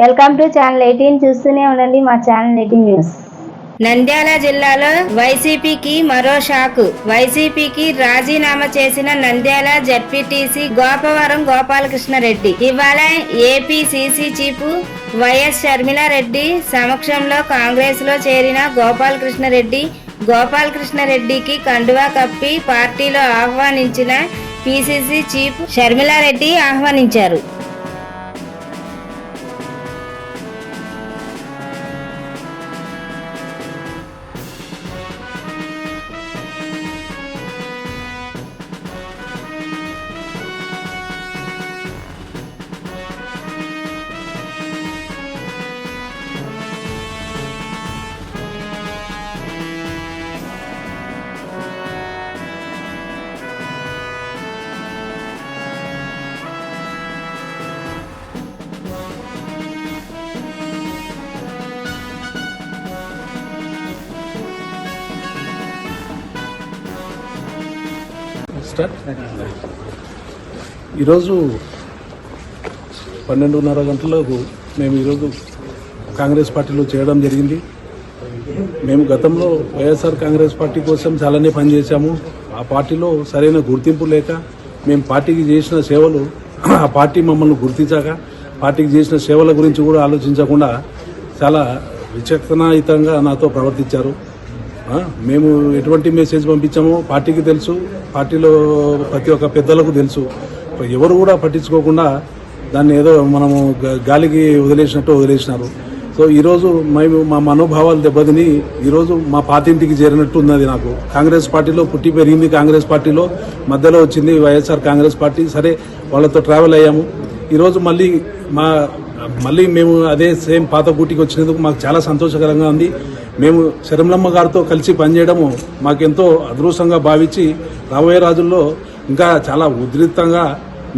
Welcome to channel 18 చూస్తూనే ఉండండి మా ఛానల్ 18 న్యూస్. నంద్యాల జిల్లాలో వైసీపీకి మరో షాక్. వైసీపీకి రాజీనామా చేసిన నంద్యాల జడ్పీటీసీ గోపవరం గోపాలకృష్ణారెడ్డి ఇవాళ ఏపీసీసీ చీఫ్ వైఎస్ షర్మిలారెడ్డి సమక్షంలో కాంగ్రెస్ లో చేరిన గోపాలకృష్ణారెడ్డికి కండువా కప్పి పార్టీలో ఆహ్వానించిన పీసీసీ చీఫ్ షర్మిలారెడ్డి ఆహ్వానించారు. ఈరోజు 12:30 గంటలకు మేము ఈరోజు కాంగ్రెస్ పార్టీలో చేరడం జరిగింది. మేము గతంలో వైఎస్ఆర్ కాంగ్రెస్ పార్టీ కోసం చాలానే పనిచేశాము. ఆ పార్టీలో సరైన గుర్తింపు లేక మేము పార్టీకి చేసిన సేవలు, ఆ పార్టీ మమ్మల్ని గుర్తించాక పార్టీకి చేసిన సేవల గురించి కూడా ఆలోచించకుండా చాలా విచక్షణాయుతంగా నాతో ప్రవర్తించారు. మేము ఎటువంటి మెసేజ్ పంపించామో పార్టీకి తెలుసు, పార్టీలో ప్రతి ఒక్క పెద్దలకు తెలుసు. ఎవరు కూడా పట్టించుకోకుండా దాన్ని ఏదో మనము గాలికి వదిలేసినారు. సో ఈరోజు మేము మా మనోభావాలు దెబ్బతిని ఈరోజు మా పాతింటికి చేరినట్టు ఉన్నది. నాకు కాంగ్రెస్ పార్టీలో పుట్టి పెరిగింది, కాంగ్రెస్ పార్టీలో మధ్యలో వచ్చింది వైఎస్ఆర్ కాంగ్రెస్ పార్టీ. సరే, వాళ్ళతో ట్రావెల్ అయ్యాము. ఈరోజు మళ్ళీ మేము అదే సేమ్ పాత గూటికి వచ్చినందుకు మాకు చాలా సంతోషకరంగా ఉంది. మేము శర్మిలమ్మ గారితో కలిసి పనిచేయడము మాకెంతో అదృష్టంగా భావించి రాబోయే రోజుల్లో ఇంకా చాలా ఉధృతంగా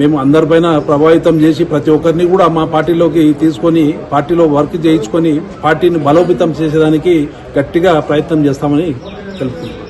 మేము అందరిపైన ప్రభావితం చేసి ప్రతి ఒక్కరిని కూడా మా పార్టీలోకి తీసుకొని పార్టీలో వర్క్ చేయించుకొని పార్టీని బలోపేతం చేసేదానికి గట్టిగా ప్రయత్నం చేస్తామని తెలుపుతున్నాం.